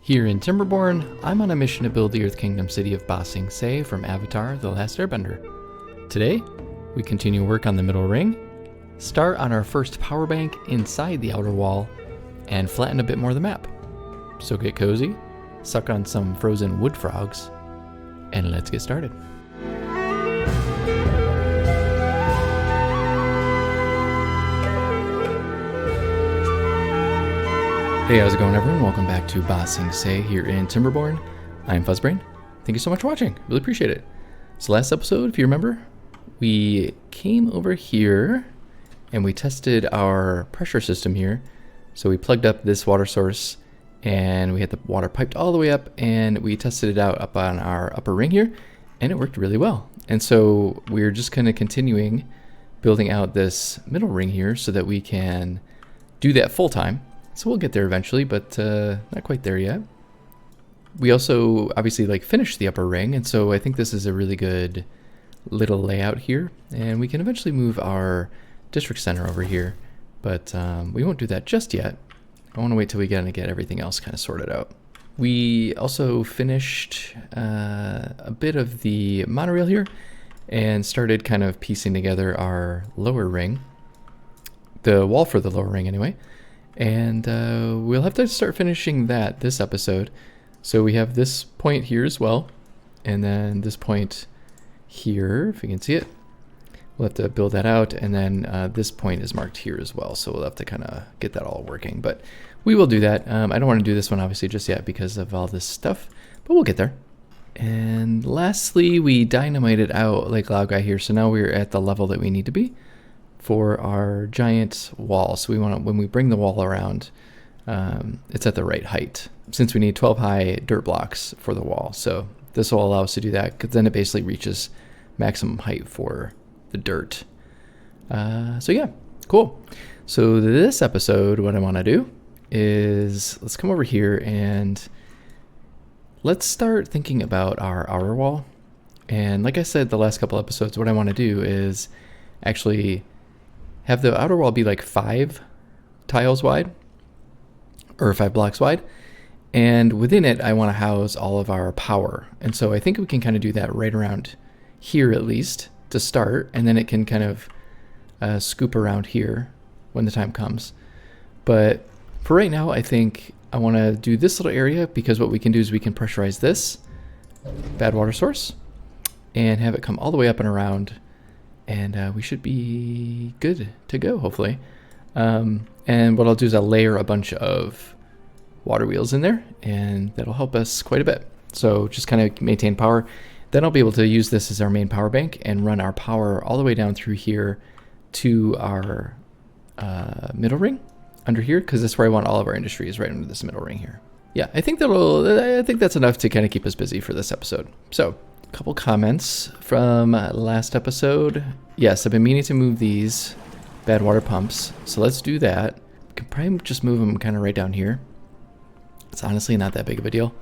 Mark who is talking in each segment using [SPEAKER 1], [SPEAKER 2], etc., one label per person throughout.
[SPEAKER 1] Here in Timberborn, I'm on a mission to build the Earth Kingdom city of Ba Sing Se from Avatar: The Last Airbender. Today, we continue work on the middle ring, start on our first power bank inside the outer wall, and flatten a bit more of the map. So get cozy, suck on some frozen wood frogs, and let's get started. Hey, how's it going, everyone? Welcome back to Ba Sing Se here in Timberborn. I'm Fuzzbrain. Thank you so much for watching. Really appreciate it. So last episode, if you remember, we came over here and we tested our pressure system here. So we plugged up this water source and we had the water piped all the way up and we tested it out up on our upper ring here and it worked really well. And so we're just kind of continuing building out this middle ring here so that we can do that full time. So we'll get there eventually, but not quite there yet. We also obviously finished the upper ring, and so I think this is a really good little layout here. And we can eventually move our district center over here, but we won't do that just yet. I want to wait till we get everything else kind of sorted out. We also finished a bit of the monorail here and started kind of piecing together our lower ring, the wall for the lower ring anyway. And we'll have to start finishing that this episode. So we have this point here as well. And then this point here, if you can see it. We'll have to build that out. And then this point is marked here as well. So we'll have to kind of get that all working. But we will do that. I don't want to do this one obviously just yet because of all this stuff. But we'll get there. And lastly, we dynamited out Lake Laogai here. So now we're at the level that we need to be for our giant wall. So we want to, when we bring the wall around, it's at the right height, since we need 12 high dirt blocks for the wall. So this will allow us to do that, because then it basically reaches maximum height for the dirt. So yeah, cool. So this episode, what I want to do is let's come over here and let's start thinking about our outer wall. And like I said the last couple episodes, what I want to do is actually have the outer wall be like 5 tiles wide or 5 blocks wide. And within it, I want to house all of our power. And so I think we can kind of do that right around here at least to start. And then it can kind of scoop around here when the time comes. But for right now, I think I want to do this little area because what we can do is we can pressurize this bad water source and have it come all the way up and around. And we should be good to go, hopefully. And what I'll do is I'll layer a bunch of water wheels in there, and that'll help us quite a bit. So just kind of maintain power. Then I'll be able to use this as our main power bank and run our power all the way down through here to our middle ring under here, because that's where I want all of our industries, right under this middle ring here. Yeah, I think that's enough to kind of keep us busy for this episode. So, a couple comments from last episode. Yes, I've been meaning to move these bad water pumps, so let's do that. We can probably just move them kind of right down here. It's honestly not that big of a deal.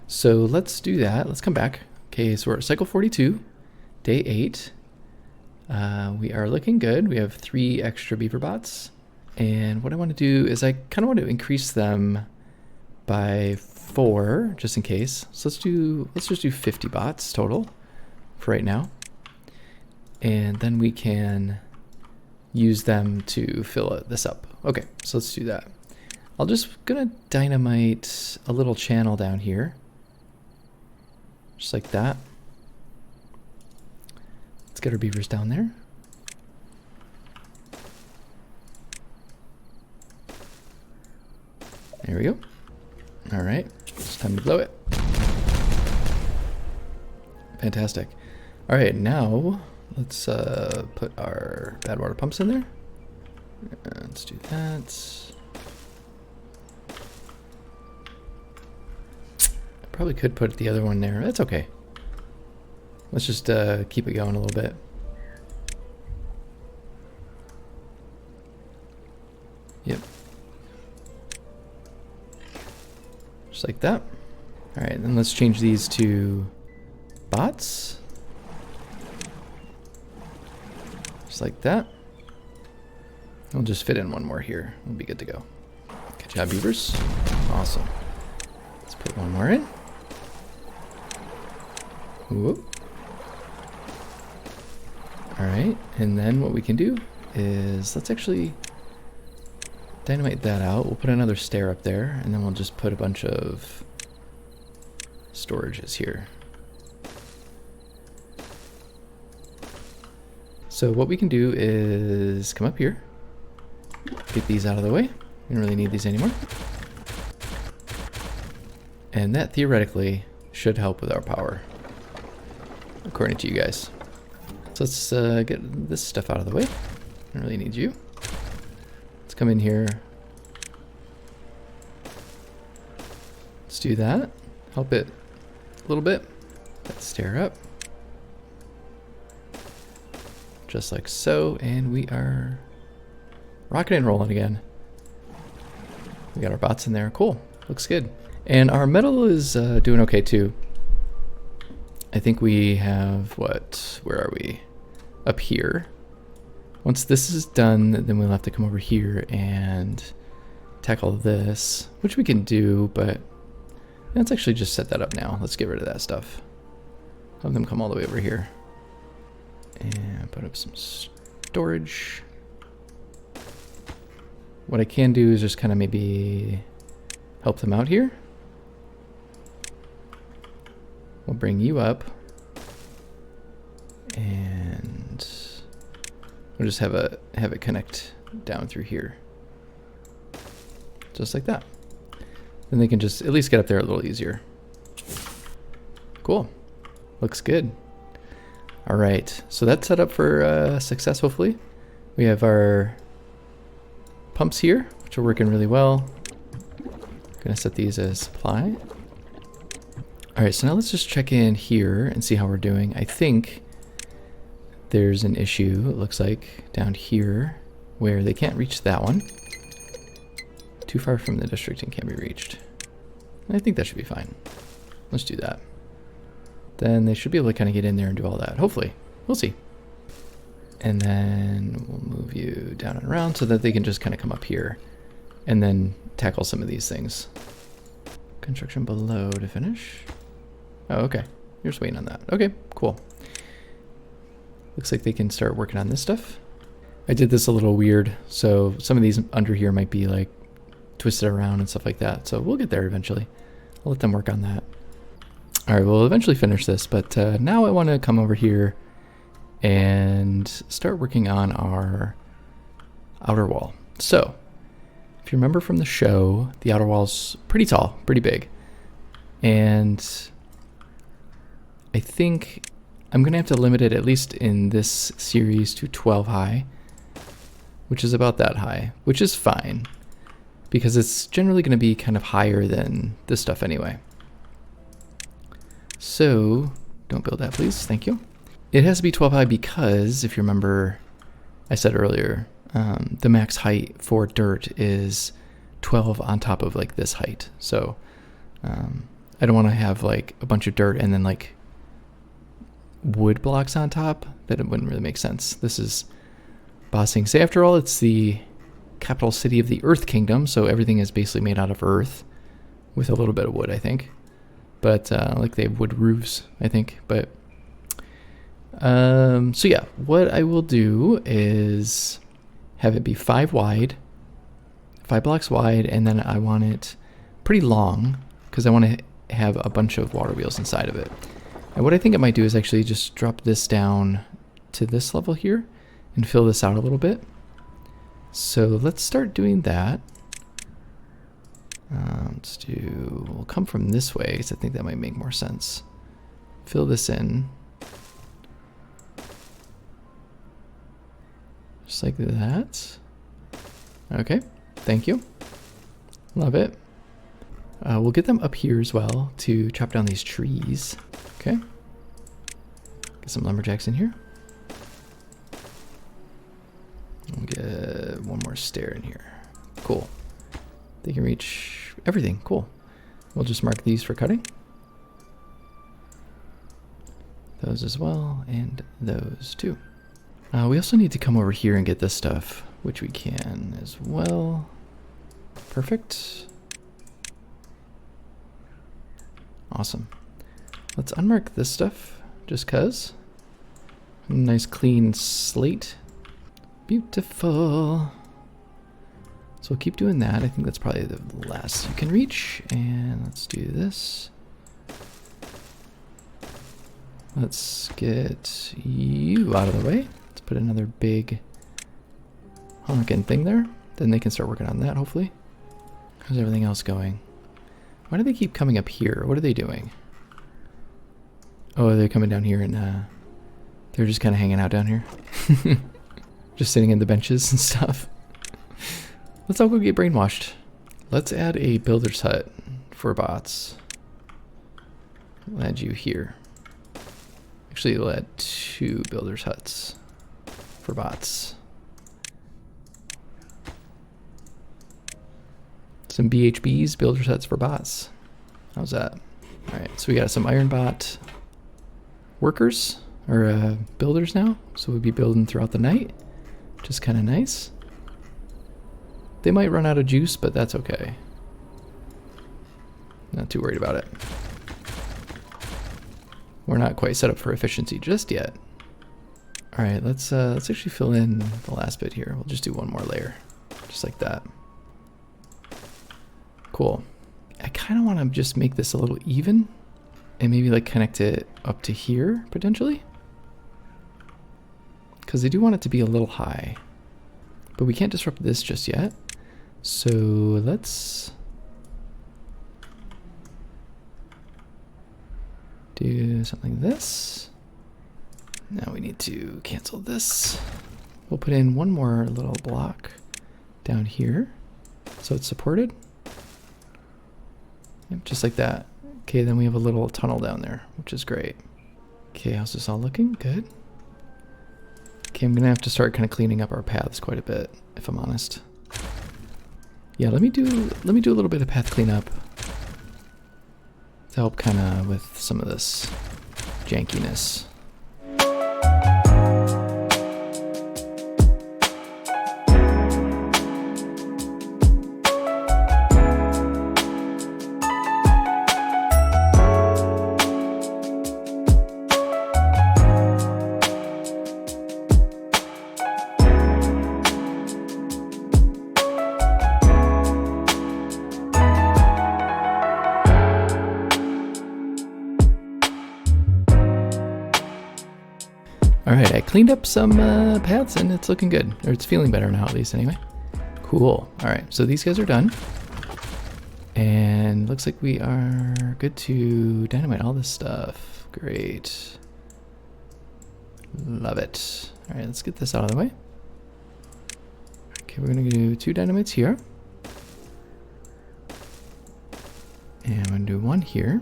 [SPEAKER 1] So let's do that. Let's come back. Okay, so we're at cycle 42, day 8. We are looking good. We have 3 extra beaver bots. And what I want to do is I kind of want to increase them by 4 just in case. So let's just do 50 bots total for right now. And then we can use them to fill this up. Okay, so let's do that. I'll just gonna dynamite a little channel down here. Just like that. Let's get our beavers down there. There we go. All right, it's time to blow it. Fantastic. All right, now let's put our bad water pumps in there. Let's do that. I probably could put the other one there. That's okay. Let's just keep it going a little bit. Yep. Just like that. All right, then let's change these to bots. Just like that. We'll just fit in one more here. We'll be good to go. Good job, beavers. Awesome. Let's Put one more in. Whoop. Alright, and then what we can do is, let's actually dynamite that out. We'll put another stair up there, and then we'll just put a bunch of storages here. So what we can do is come up here, get these out of the way. We don't really need these anymore. And that theoretically should help with our power, according to you guys. So let's get this stuff out of the way. Don't really need you. Let's come in here. Let's do that. Help it a little bit. Let's stair up. Just like so, and we are rocking and rolling again. We got our bots in there. Cool. Looks good. And our metal is doing okay too. I think we have, what? Where are we? Up here. Once this is done, then we'll have to come over here and tackle this, which we can do, but let's actually just set that up now. Let's get rid of that stuff. Have them come all the way over here. And put up some storage. What I can do is just kind of maybe help them out here. We'll bring you up. And we'll just have it connect down through here. Just like that. Then they can just at least get up there a little easier. Cool. Looks good. All right, so that's set up for success, hopefully. We have our pumps here, which are working really well. Gonna set these as supply. All right, so now let's just check in here and see how we're doing. I think there's an issue, it looks like, down here where they can't reach that one. Too far from the district and can't be reached. I think that should be fine. Let's do that. Then they should be able to kind of get in there and do all that. Hopefully. We'll see. And then we'll move you down and around so that they can just kind of come up here and then tackle some of these things. Construction below to finish. Oh, okay. You're just waiting on that. Okay, cool. Looks like they can start working on this stuff. I did this a little weird, so some of these under here might be like twisted around and stuff like that. So we'll get there eventually. I'll let them work on that. All right, we'll eventually finish this, but now I want to come over here and start working on our outer wall. So, if you remember from the show, the outer wall's pretty tall, pretty big. And I think I'm going to have to limit it, at least in this series, to 12 high, which is about that high, which is fine, because it's generally going to be kind of higher than this stuff anyway. So, don't build that, please. Thank you. It has to be 12 high because, if you remember, I said earlier, the max height for dirt is 12 on top of like this height. So, I don't want to have like a bunch of dirt and then like wood blocks on top. That it wouldn't really make sense. This is Ba Sing Se. After all, it's the capital city of the Earth Kingdom, so everything is basically made out of earth with a little bit of wood, I think. But like they have wood roofs, I think. But so yeah, what I will do is have it be 5 wide, 5 blocks wide, and then I want it pretty long because I want to have a bunch of water wheels inside of it. And what I think I might do is actually just drop this down to this level here and fill this out a little bit. So let's start doing that. We'll come from this way because I think that might make more sense. Fill this in. Just like that. Okay, thank you. Love it. We'll get them up here as well to chop down these trees. Okay. Get some lumberjacks in here. We'll get one more stair in here. Cool. They can reach everything. Cool. We'll just mark these for cutting. Those as well, and those too. We also need to come over here and get this stuff, which we can as well. Perfect. Awesome. Let's unmark this stuff, just cuz. Nice clean slate. Beautiful. So we'll keep doing that. I think that's probably the last you can reach. And let's do this. Let's get you out of the way. Let's put another big honking thing there. Then they can start working on that, hopefully. How's everything else going? Why do they keep coming up here? What are they doing? Oh, they're coming down here and they're just kind of hanging out down here. Just sitting in the benches and stuff. Let's all go get brainwashed. Let's add a builder's hut for bots. We'll add you here. Actually, we'll add 2 builder's huts for bots. Some BHBs, builder's huts for bots. How's that? All right, so we got some iron bot workers, or builders now. So we'll be building throughout the night, which is kind of nice. They might run out of juice, but that's okay. Not too worried about it. We're not quite set up for efficiency just yet. All right, let's actually fill in the last bit here. We'll just do one more layer, just like that. Cool. I kind of want to just make this a little even and maybe like connect it up to here potentially. Because I do want it to be a little high, but we can't disrupt this just yet. So let's do something like this. Now we need to cancel this. We'll put in one more little block down here so it's supported. Yep, just like that. Okay, then we have a little tunnel down there, which is great. Okay, how's this all looking? Good. Okay, I'm gonna have to start kind of cleaning up our paths quite a bit, if I'm honest. Yeah, let me do a little bit of path cleanup to help kind of with some of this jankiness. Alright, I cleaned up some paths and it's looking good. Or it's feeling better now, at least, anyway. Cool. Alright, so these guys are done. And looks like we are good to dynamite all this stuff. Great. Love it. Alright, let's get this out of the way. Okay, we're going to do 2 dynamites here. And I'm going to do 1 here.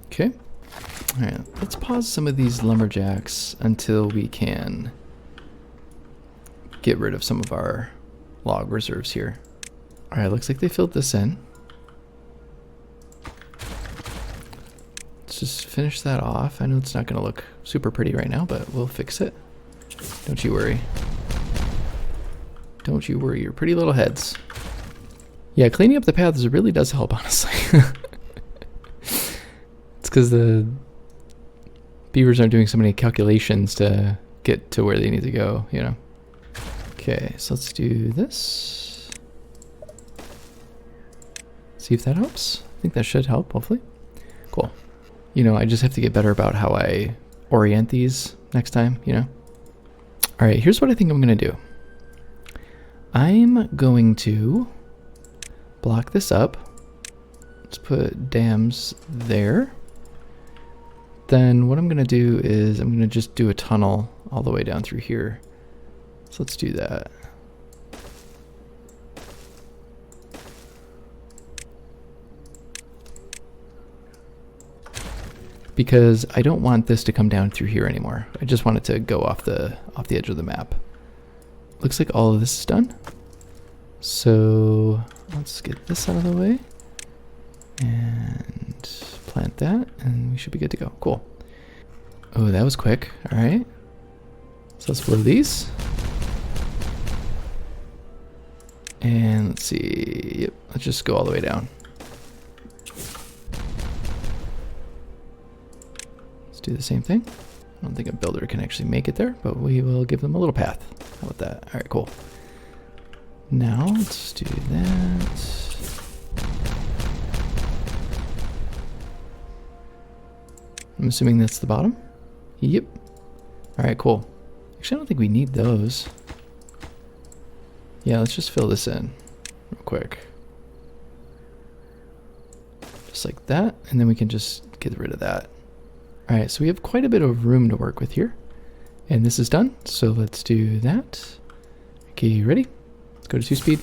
[SPEAKER 1] Okay. Alright, let's pause some of these lumberjacks until we can get rid of some of our log reserves here. Alright, looks like they filled this in. Let's just finish that off. I know it's not going to look super pretty right now, but we'll fix it. Don't you worry. Don't you worry your pretty little heads. Yeah, cleaning up the paths really does help, honestly. Because the beavers aren't doing so many calculations to get to where they need to go, you know. Okay, so let's do this. See if that helps. I think that should help, hopefully. Cool. You know, I just have to get better about how I orient these next time, you know. All right, here's what I think I'm going to do. I'm going to block this up. Let's put dams there. Then what I'm going to do is I'm going to just do a tunnel all the way down through here. So let's do that. Because I don't want this to come down through here anymore. I just want it to go off the edge of the map. Looks like all of this is done. So let's get this out of the way. And plant that, and we should be good to go. Cool. Oh, that was quick. All right. So let's blow these. And let's see. Yep, let's just go all the way down. Let's do the same thing. I don't think a builder can actually make it there, but we will give them a little path. How about that? All right, cool. Now let's do that. I'm assuming that's the bottom. Yep. All right, cool. Actually, I don't think we need those. Yeah, let's just fill this in real quick. Just like that, and then we can just get rid of that. All right, so we have quite a bit of room to work with here. And this is done, so let's do that. Okay, you ready? Let's go to 2-speed.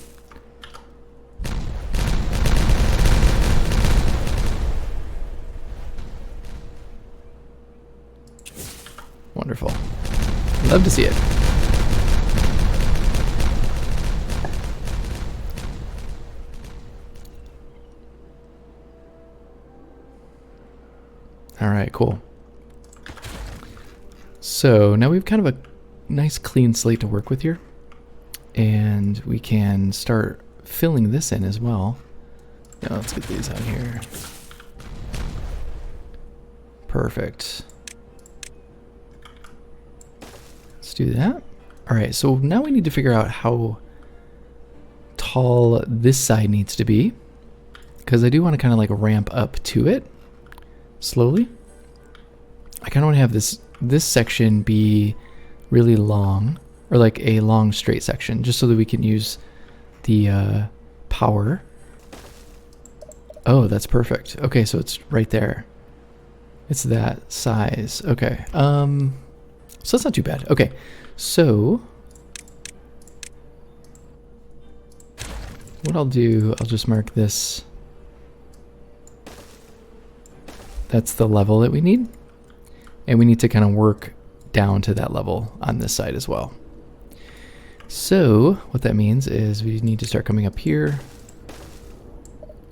[SPEAKER 1] Wonderful. Love to see it. All right, cool. So now we've kind of a nice clean slate to work with here. And we can start filling this in as well. Now let's get these out here. Perfect. Let's do that. All right, so now we need to figure out how tall this side needs to be, because I do want to kind of like ramp up to it slowly. I kind of want to have this section be really long, or like a long straight section, just so that we can use the power. Oh, that's perfect. Okay, so it's right there. It's that size. Okay. So that's not too bad. Okay, so what I'll do, I'll just mark this. That's the level that we need. And we need to kind of work down to that level on this side as well. So what that means is we need to start coming up here.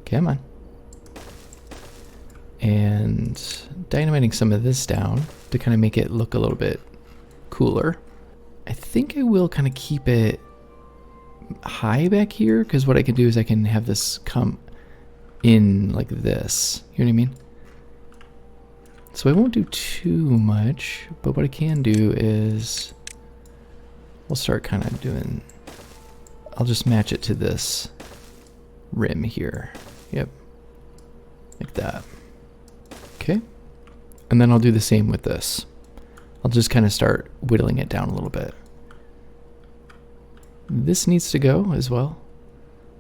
[SPEAKER 1] Come on. And dynamiting some of this down to kind of make it look a little bit cooler. I think I will kind of keep it high back here, because what I can do is I can have this come in like this. You know what I mean? So I won't do too much, but what I can do is we'll start kind of doing, I'll just match it to this rim here. Yep. Like that. Okay. And then I'll do the same with this. I'll just kind of start whittling it down a little bit. This needs to go as well.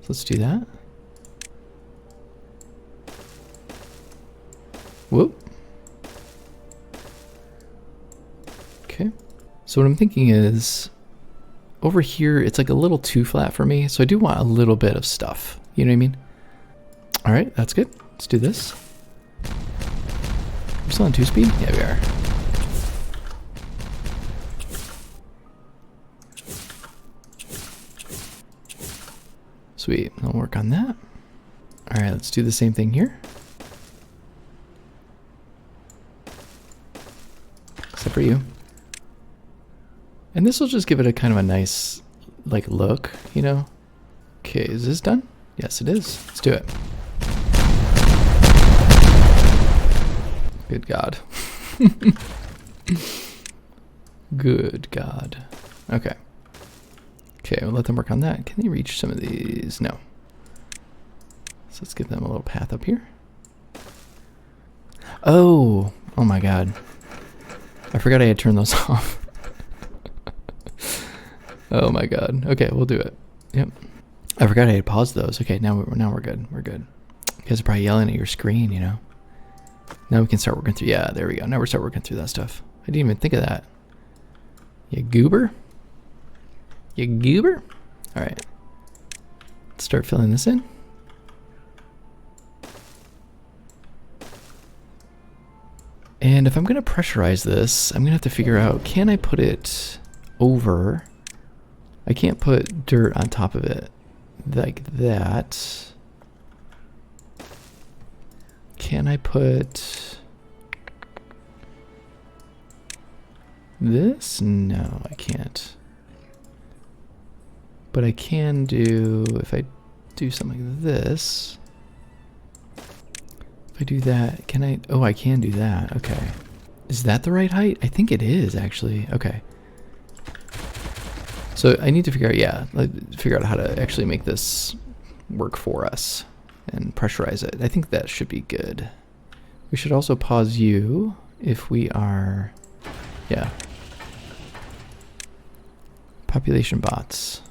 [SPEAKER 1] So let's do that. Whoop. Okay. So what I'm thinking is, over here, it's like a little too flat for me. So I do want a little bit of stuff. You know what I mean? All right, that's good. Let's do this. We're still on 2-speed? Yeah, we are. Sweet, I'll work on that. All right, let's do the same thing here. Except for you. And this will just give it a kind of a nice, like, look, you know? Okay, is this done? Yes, it is. Let's do it. Good God. Good God. Okay. Okay, we'll let them work on that. Can they reach some of these? No. So let's give them a little path up here. Oh! Oh my God. I forgot I had turned those off. Oh my God. Okay, we'll do it. Yep. I forgot I had paused those. Okay, now we're good. We're good. You guys are probably yelling at your screen, you know? Now we can start working through. Yeah, there we go. Now we're start working through that stuff. I didn't even think of that. You goober? You goober? All right. Let's start filling this in. And if I'm going to pressurize this, I'm going to have to figure out, can I put it over? I can't put dirt on top of it like that. Can I put this? No, I can't. But I can do, if I do something like this, if I do that, can I, oh, I can do that, okay. Is that the right height? I think it is, actually, okay. So I need to figure out, yeah, figure out how to actually make this work for us and pressurize it. I think that should be good. We should also pause you if we are, yeah. Population bots.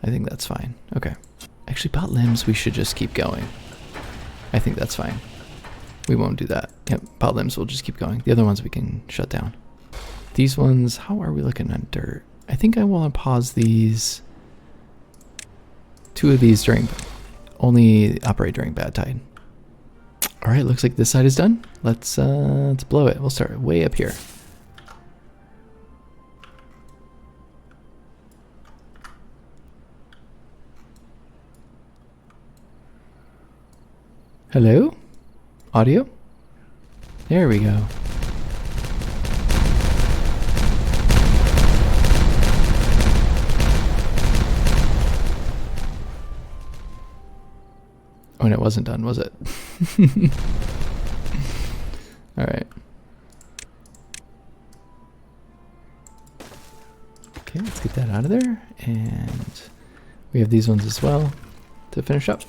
[SPEAKER 1] I think that's fine. Okay. Actually, bot limbs, we should just keep going. I think that's fine. We won't do that. Yep, bot limbs will just keep going. The other ones we can shut down. These ones, how are we looking on dirt? I think I want to pause these. 2 of these during, only operate during bad tide. All right, looks like this side is done. Let's blow it. We'll start way up here. Hello? Audio? There we go. Oh, and it wasn't done, was it? All right. Okay, let's get that out of there. And we have these ones as well to finish up.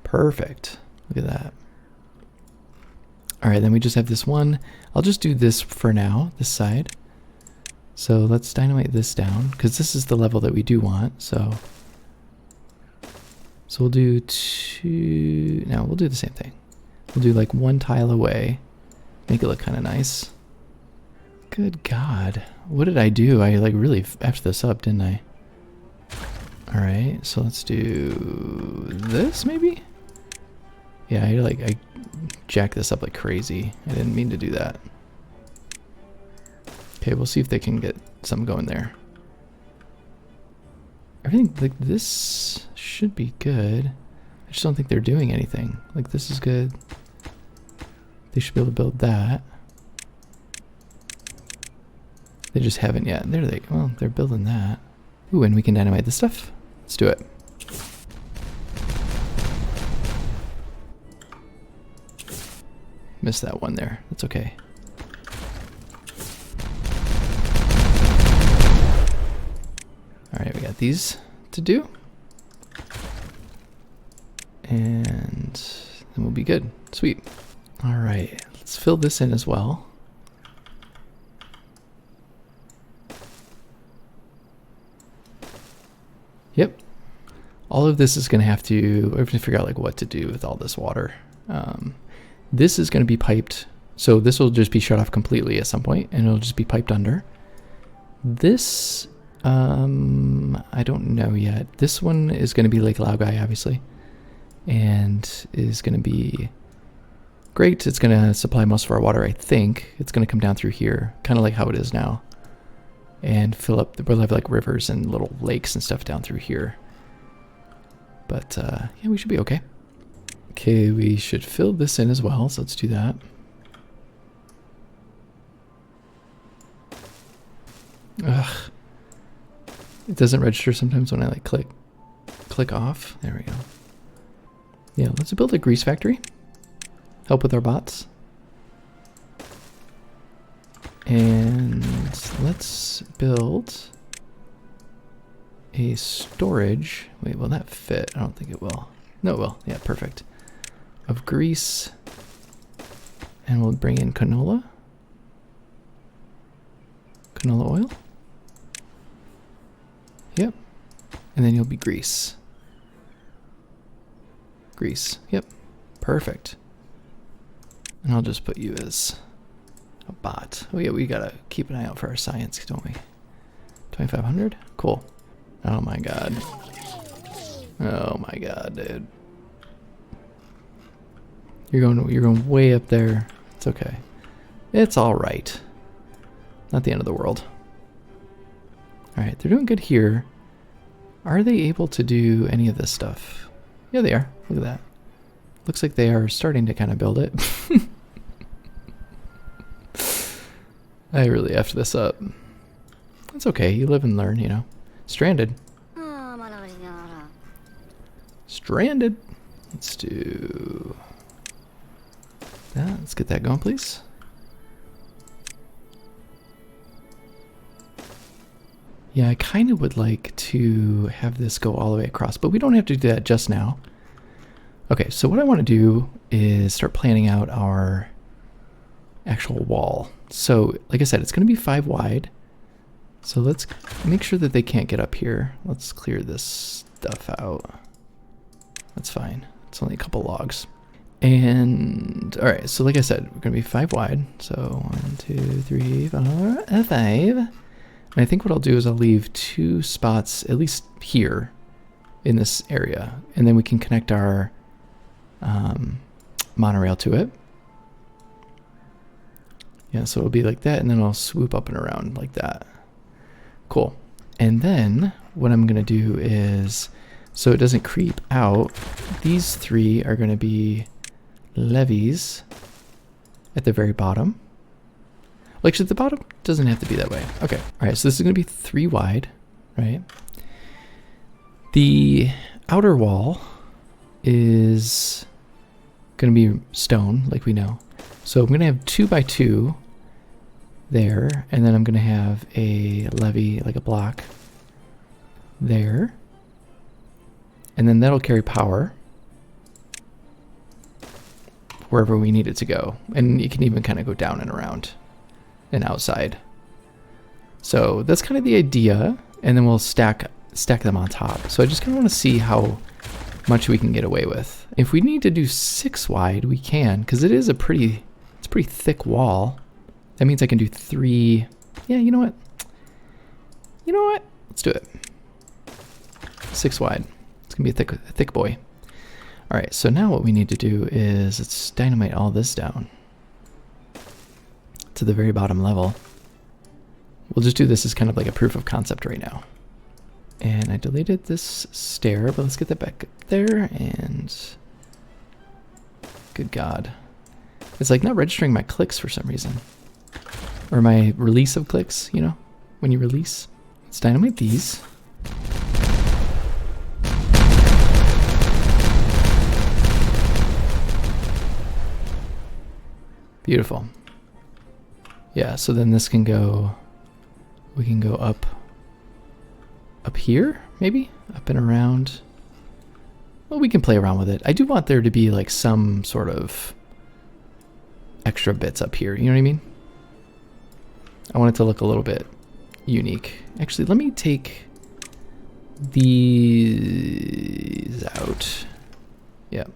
[SPEAKER 1] Perfect. Look at that. All right, then we just have this one. I'll just do this for now, this side. So let's dynamite this down, because this is the level that we do want. So we'll do 2. No, we'll do the same thing. We'll do like 1 tile away. Make it look kind of nice. Good God. What did I do? I like really effed this up, didn't I? All right, so let's do this maybe? Yeah, I jacked this up like crazy. I didn't mean to do that. Okay, we'll see if they can get something going there. Everything like this should be good. I just don't think they're doing anything. Like this is good. They should be able to build that. They just haven't yet. There they go. Well, they're building that. Ooh, and we can dynamite this stuff. Let's do it. Missed that one there. That's okay. Alright, we got these to do. And then we'll be good. Sweet. Alright, let's fill this in as well. Yep. All of this is going to have to figure out like what to do with all this water. This is going to be piped. So this will just be shut off completely at some point and it'll just be piped under. This, I don't know yet. This one is going to be Lake Laogai, obviously, and is going to be great. It's going to supply most of our water, I think. It's going to come down through here, kind of like how it is now, and fill up. We'll have like rivers and little lakes and stuff down through here. But yeah, we should be okay. Okay, we should fill this in as well, so let's do that. Ugh. It doesn't register sometimes when I like click off. There we go. Yeah, let's build a grease factory. Help with our bots. And let's build a storage. Wait, will that fit? I don't think it will. No, it will. Yeah, perfect. Of grease. And we'll bring in canola. Canola oil. Yep. And then you'll be grease. Grease. Yep. Perfect. And I'll just put you as a bot. Oh yeah, we gotta keep an eye out for our science, don't we? 2500? Cool. Oh my god. Oh my god, dude. You're going way up there. It's okay. It's alright. Not the end of the world. Alright, they're doing good here. Are they able to do any of this stuff? Yeah, they are. Look at that. Looks like they are starting to kind of build it. I really effed this up. That's okay. You live and learn, you know. Stranded. Stranded. Let's do that. Let's get that going, please. Yeah, I kind of would like to have this go all the way across, but we don't have to do that just now. Okay, so what I want to do is start planning out our actual wall. So, like I said, it's going to be 5 wide. So let's make sure that they can't get up here. Let's clear this stuff out. That's fine. It's only a couple logs. And, alright, so like I said, we're going to be 5 wide. So 1, 2, 3, 4, 5. And I think what I'll do is I'll leave 2 spots, at least here, in this area. And then we can connect our monorail to it. Yeah, so it'll be like that, and then I'll swoop up and around like that. Cool. And then what I'm going to do is, so it doesn't creep out, these 3 are going to be levees at the very bottom. Well, actually, the bottom doesn't have to be that way. Okay. All right, so this is going to be 3 wide, right? The outer wall is going to be stone, like we know. So I'm going to have 2 by 2 there, and then I'm going to have a levee, like a block, there. And then that'll carry power wherever we need it to go. And you can even kind of go down and around and outside. So that's kind of the idea, and then we'll stack them on top. So I just kind of want to see how much we can get away with. If we need to do 6 wide, we can, because it's a pretty thick wall. That means I can do 3. Yeah, you know what? You know what? Let's do it. 6 wide. It's gonna be a thick boy. All right. So now what we need to do is let's dynamite all this down to the very bottom level. We'll just do this as kind of like a proof of concept right now. And I deleted this stair, but let's get that back up there. And good God, it's like not registering my clicks for some reason. Or my release of clicks, you know, when you release. Let's dynamite these. Beautiful. Yeah, so then this can go, we can go up here, maybe? Up and around. Well, we can play around with it. I do want there to be like some sort of extra bits up here, you know what I mean? I want it to look a little bit unique. Actually, let me take these out. Yep.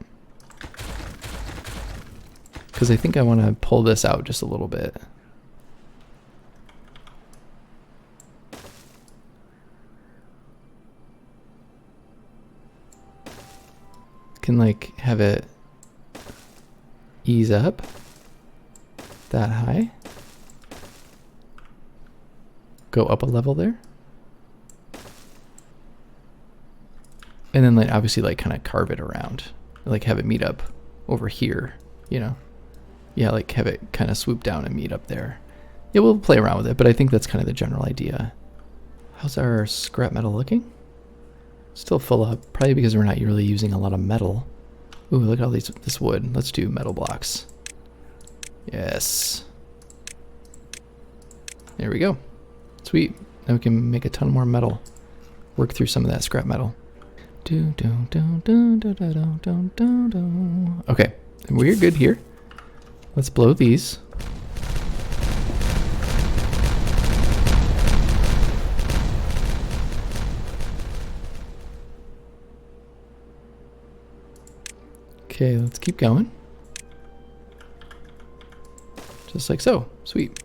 [SPEAKER 1] Because I think I want to pull this out just a little bit. Can like have it ease up that high. Go up a level there. And then like obviously like kind of carve it around. Like have it meet up over here, you know? Yeah, like have it kind of swoop down and meet up there. Yeah, we'll play around with it, but I think that's kind of the general idea. How's our scrap metal looking? Still full up, probably because we're not really using a lot of metal. Ooh, look at all this wood. Let's do metal blocks. Yes. There we go. Sweet. Now we can make a ton more metal. Work through some of that scrap metal. Okay, and we're good here. Let's blow these. Okay, let's keep going. Just like so. Sweet.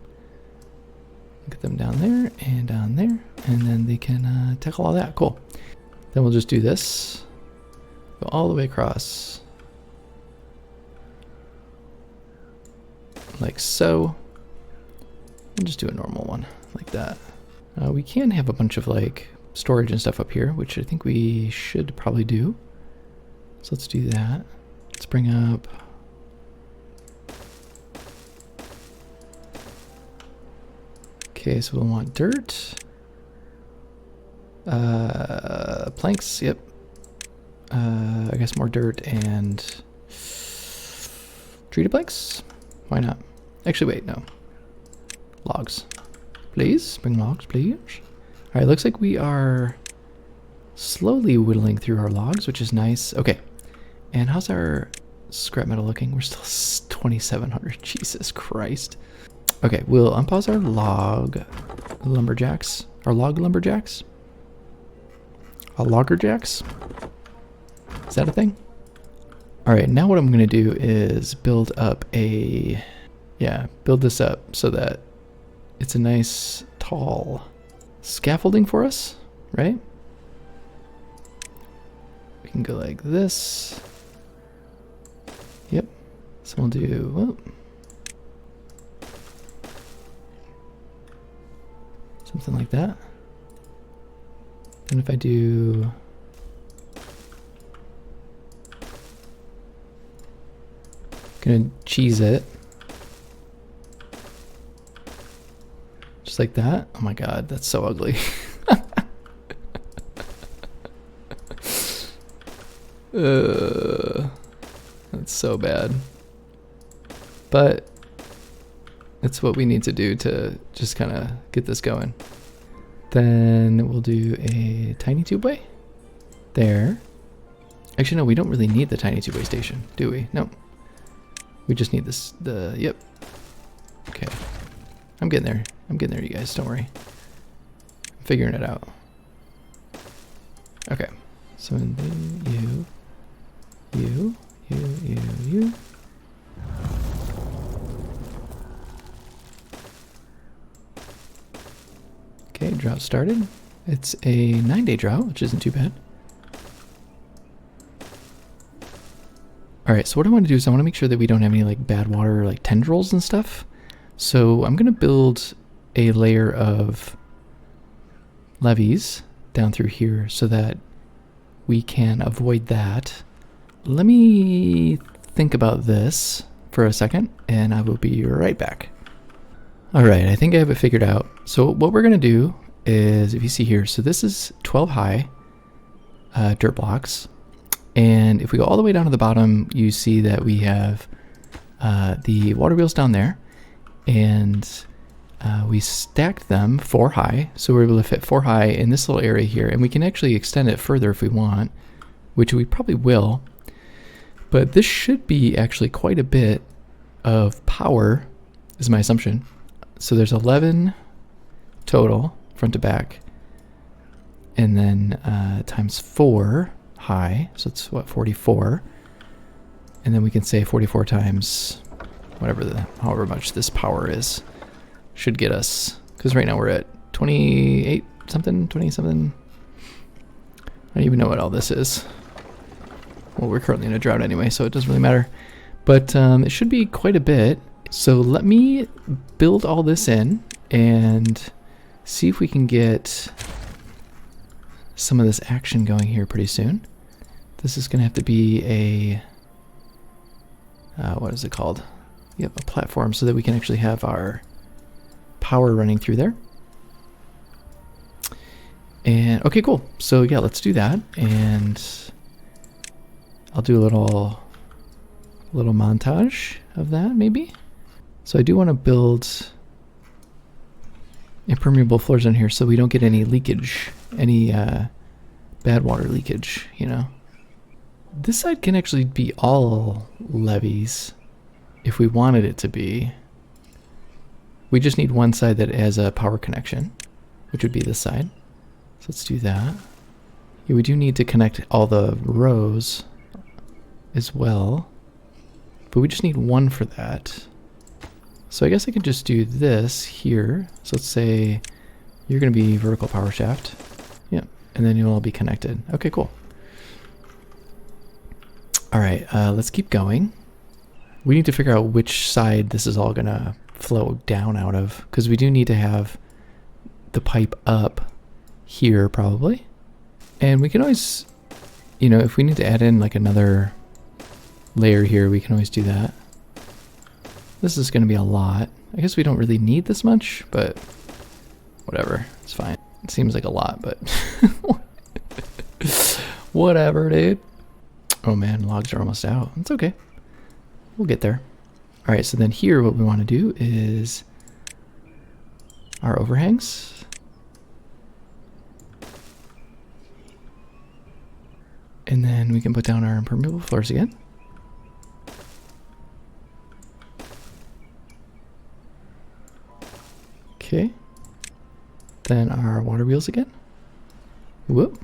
[SPEAKER 1] Get them down there and down there, and then they can tackle all that. Cool. Then we'll just do this. Go all the way across. Like so. And just do a normal one like that. We can have a bunch of like storage and stuff up here, which I think we should probably do. So let's do that. Let's bring up Okay, so we'll want dirt. Planks, yep. I guess more dirt and treated planks. Why not? Actually, wait, no. Logs. Please, bring logs, please. All right, looks like we are slowly whittling through our logs, which is nice. Okay, and how's our scrap metal looking? We're still 2,700. Jesus Christ. Okay, we'll unpause our log lumberjacks. Our log lumberjacks? Our loggerjacks? Is that a thing? All right, now what I'm gonna do is build up a, build this up so that it's a nice tall scaffolding for us, right? We can go like this. Yep. So we'll do, whoop. Something like that. And if I do, gonna cheese it. Just like that. Oh my god, that's so ugly. That's so bad. But it's what we need to do to just kind of get this going. Then we'll do a tiny tubeway there. Actually, no, we don't really need the tiny tubeway station, do we? No. We just need this, yep. Okay. I'm getting there. I'm getting there, you guys. Don't worry. I'm figuring it out. Okay. So then you. Okay, drought started. It's a 9-day drought, which isn't too bad. All right, so what I want to do is I want to make sure that we don't have any like bad water, like tendrils and stuff. So I'm going to build a layer of levees down through here so that we can avoid that. Let me think about this for a second and I will be right back. All right, I think I have it figured out. So what we're going to do is, if you see here, so this is 12 high dirt blocks. And if we go all the way down to the bottom, you see that we have the water wheels down there. And we stacked them 4 high. So we're able to fit 4 high in this little area here. And we can actually extend it further if we want, which we probably will. But this should be actually quite a bit of power, is my assumption. So there's 11 total, front to back. And then times 4 high, so it's what, 44. And then we can say 44 times whatever however much this power is should get us, because right now we're at 28 something, 20 something. I don't even know what all this is. Well, we're currently in a drought anyway, so it doesn't really matter. But it should be quite a bit. So let me build all this in and see if we can get some of this action going here pretty soon. This is going to have to be a, what is it called? Yep, a platform so that we can actually have our power running through there. And okay, cool. So yeah, let's do that. And I'll do a little montage of that maybe. So I do want to build impermeable floors in here so we don't get any leakage, any bad water leakage, you know. This side can actually be all levees if we wanted it to be. We just need one side that has a power connection, which would be this side. So let's do that. Yeah, we do need to connect all the rows as well, but we just need one for that. So I guess I can just do this here. So let's say you're going to be vertical power shaft. Yeah, and then you'll all be connected. Okay, cool. All right, let's keep going. We need to figure out which side this is all going to flow down out of, because we do need to have the pipe up here probably. And we can always, you know, if we need to add in like another layer here, we can always do that. This is going to be a lot. I guess we don't really need this much, but Whatever, it's fine. It seems like a lot, but whatever, dude. Oh man, logs are almost out. It's okay. We'll get there. All right, so then here what we want to do is our overhangs. And then we can put down our impermeable floors again. Okay. Then our water wheels again. Whoop.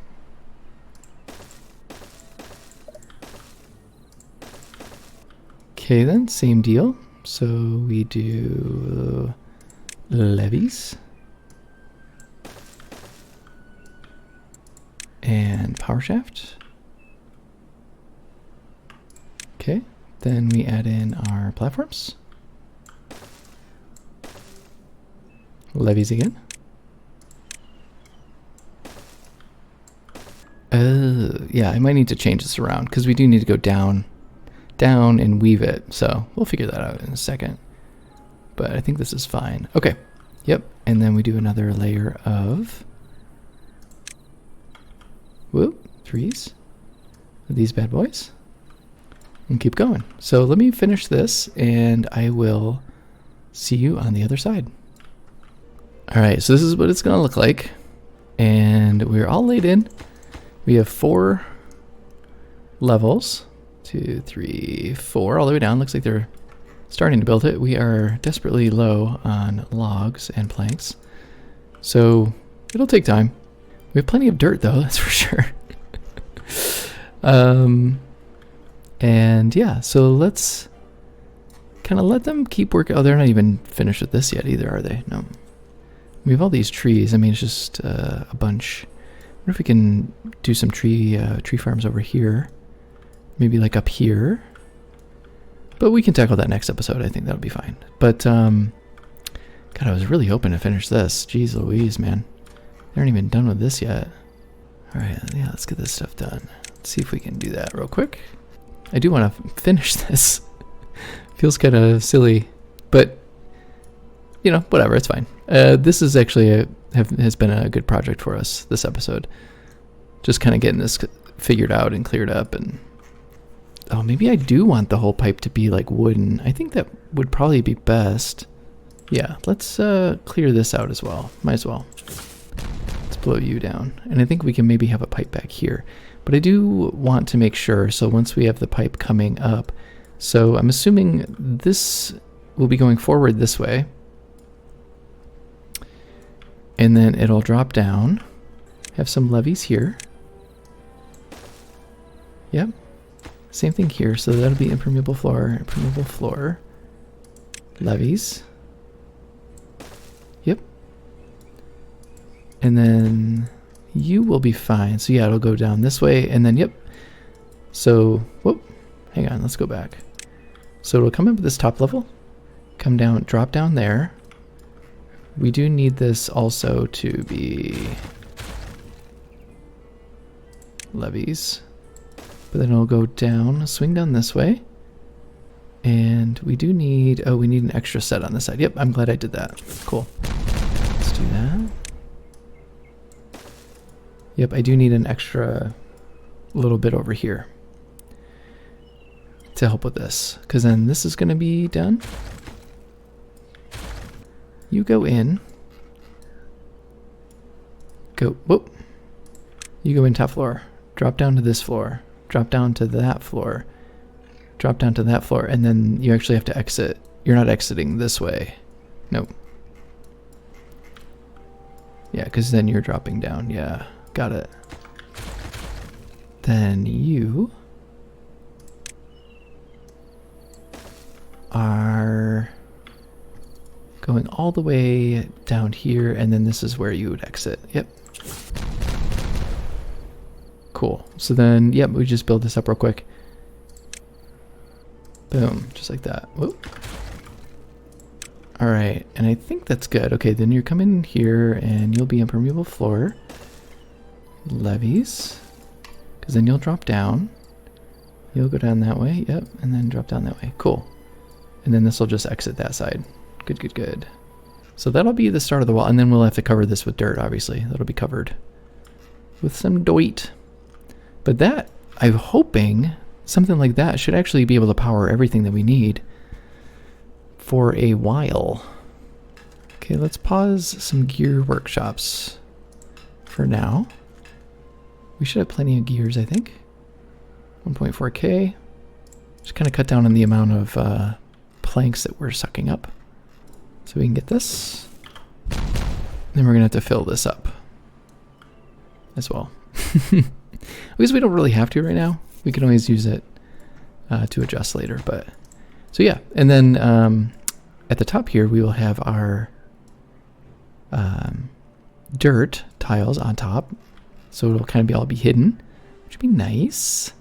[SPEAKER 1] Okay then, same deal. So we do levees. And power shaft. Okay, then we add in our platforms. Levees again. Yeah, I might need to change this around because we do need to go down and weave it. So we'll figure that out in a second. But I think this is fine. Okay. Yep. And then we do another layer of threes of these bad boys. And keep going. So let me finish this and I will see you on the other side. All right, so this is what it's gonna look like. And we're all laid in. We have 4 levels, 2, 3, 4, all the way down. Looks like they're starting to build it. We are desperately low on logs and planks. So it'll take time. We have plenty of dirt though, that's for sure. And yeah, so let's kind of let them keep working. Oh, they're not even finished with this yet either, are they? No. We have all these trees. I mean, it's just a bunch. I wonder if we can do some tree farms over here. Maybe like up here. But we can tackle that next episode. I think that'll be fine. But, God, I was really hoping to finish this. Jeez Louise, man. They aren't even done with this yet. All right, yeah, let's get this stuff done. Let's see if we can do that real quick. I do want to finish this. Feels kind of silly, but you know, whatever, it's fine. This is actually has been a good project for us this episode. Just kind of getting this figured out and cleared up. And oh, maybe I do want the whole pipe to be like wooden. I think that would probably be best. Yeah, let's clear this out as well. Might as well. Let's blow you down. And I think we can maybe have a pipe back here. But I do want to make sure, so once we have the pipe coming up, so I'm assuming this will be going forward this way. And then it'll drop down. Have some levees here. Yep. Same thing here, so that'll be impermeable floor, levees. Yep. And then you will be fine. So yeah, it'll go down this way, and then yep. So, whoop, hang on, let's go back. So it'll come up this top level, come down, drop down there. We do need this also to be levees. But then it'll go down, swing down this way. And we do need, oh, we need an extra set on this side. Yep, I'm glad I did that. Cool. Let's do that. Yep, I do need an extra little bit over here to help with this, because then this is going to be done. You go in. Go, whoop. You go in top floor. Drop down to this floor. Drop down to that floor. Drop down to that floor, and then you actually have to exit. You're not exiting this way. Nope. Yeah, because then you're dropping down. Yeah, got it. Then you are going all the way down here, and then this is where you would exit. Yep. Cool. So then, yep, we just build this up real quick. Boom, just like that. Whoop. All right, and I think that's good. Okay, then you're coming here, and you'll be impermeable floor. Levees. Because then you'll drop down. You'll go down that way, yep, and then drop down that way. Cool. And then this will just exit that side. Good, good, good. So that'll be the start of the wall, and then we'll have to cover this with dirt, obviously. That'll be covered with some dirt. But that, I'm hoping, something like that should actually be able to power everything that we need for a while. Okay, let's pause some gear workshops for now. We should have plenty of gears, I think. 1.4K. Just kind of cut down on the amount of planks that we're sucking up. So we can get this. Then we're going to have to fill this up as well. Because we don't really have to right now. We can always use it to adjust later. But so yeah, and then at the top here we will have our dirt tiles on top. So it'll kind of all be hidden, which would be nice.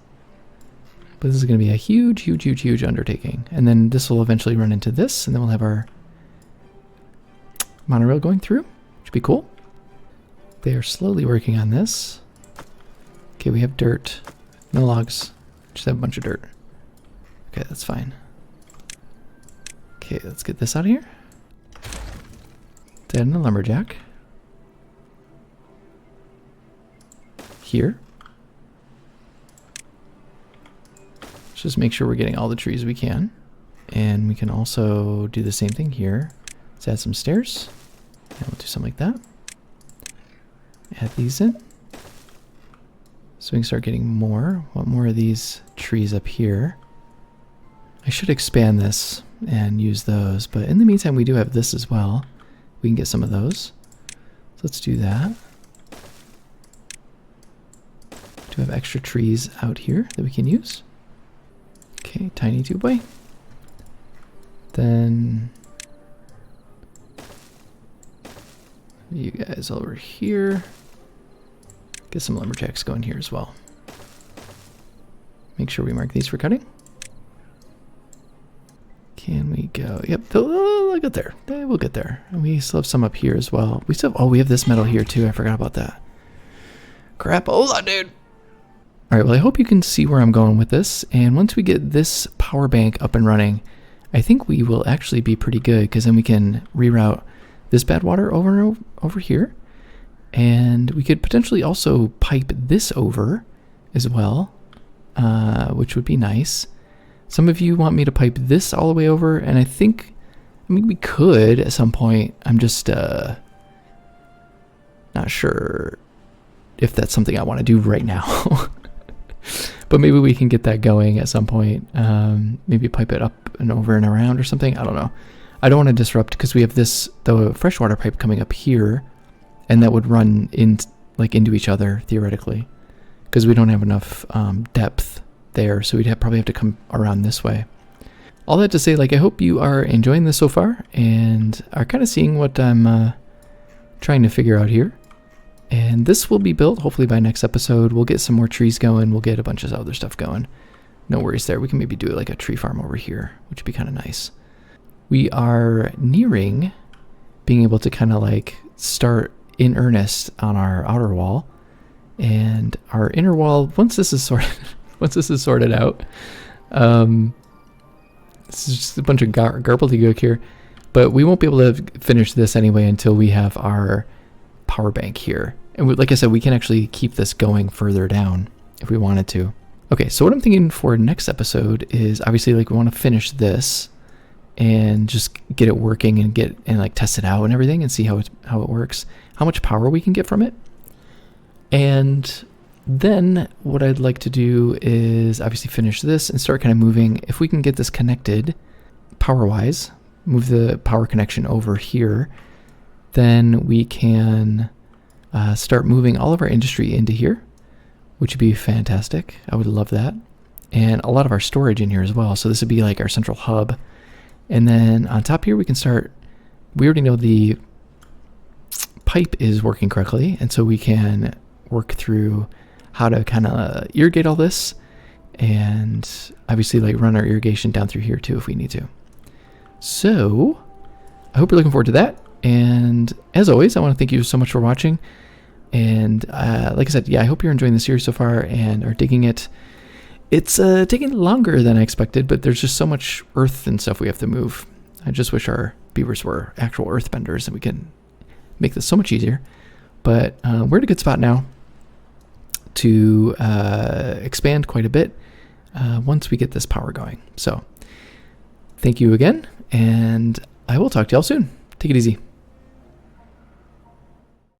[SPEAKER 1] But this is going to be a huge, huge, huge, huge undertaking. And then this will eventually run into this, and then we'll have our monorail going through, which would be cool. They are slowly working on this. Okay, we have dirt. No logs. Just have a bunch of dirt. Okay, that's fine. Okay, let's get this out of here. Then the lumberjack. Here. Let's just make sure we're getting all the trees we can. And we can also do the same thing here. Let's add some stairs. And we'll do something like that. Add these in. So we can start getting more. Want more of these trees up here. I should expand this and use those. But in the meantime, we do have this as well. We can get some of those. So let's do that. Do have extra trees out here that we can use. Okay, tiny 2x. Then you guys over here. Get some lumberjacks going here as well. Make sure we mark these for cutting. Can we go? Yep, they'll get there. We'll get there. And we still have some up here as well. We still have, oh, we have this metal here too. I forgot about that. Crap, hold on, dude. All right, well, I hope you can see where I'm going with this. And once we get this power bank up and running, I think we will actually be pretty good, because then we can reroute this bad water over here. And we could potentially also pipe this over as well, which would be nice. Some of you want me to pipe this all the way over, and I mean, we could at some point. I'm just not sure if that's something I want to do right now. But maybe we can get that going at some point. Maybe pipe it up and over and around or something. I don't know. I don't want to disrupt, because we have the freshwater pipe coming up here, and that would run into each other theoretically, because we don't have enough depth there. So we'd probably have to come around this way. All that to say, I hope you are enjoying this so far and are kind of seeing what I'm trying to figure out here. And this will be built hopefully by next episode. We'll get some more trees going. We'll get a bunch of other stuff going. No worries there. We can maybe do like a tree farm over here, which would be kind of nice. We are nearing being able to kind of start in earnest on our outer wall. And our inner wall, once this is sorted out, this is just a bunch of garbledy-gook here, but we won't be able to finish this anyway until we have our power bank here. And like I said, we can actually keep this going further down if we wanted to. Okay, so what I'm thinking for next episode is obviously we want to finish this and just get it working and test it out and everything and see how it works, how much power we can get from it. And then what I'd like to do is obviously finish this and start kind of moving. If we can get this connected power-wise, move the power connection over here, then we can start moving all of our industry into here, which would be fantastic. I would love that. And a lot of our storage in here as well. So this would be like our central hub. And then on top here, we can start, we already know the pipe is working correctly. And so we can work through how to kind of irrigate all this, and obviously run our irrigation down through here too if we need to. So I hope you're looking forward to that. And as always, I want to thank you so much for watching. And like I said, yeah, I hope you're enjoying the series so far and are digging it. It's taking longer than I expected, but there's just so much earth and stuff we have to move. I just wish our beavers were actual earthbenders, and we can make this so much easier. But we're in a good spot now to expand quite a bit once we get this power going. So thank you again, and I will talk to y'all soon. Take it easy.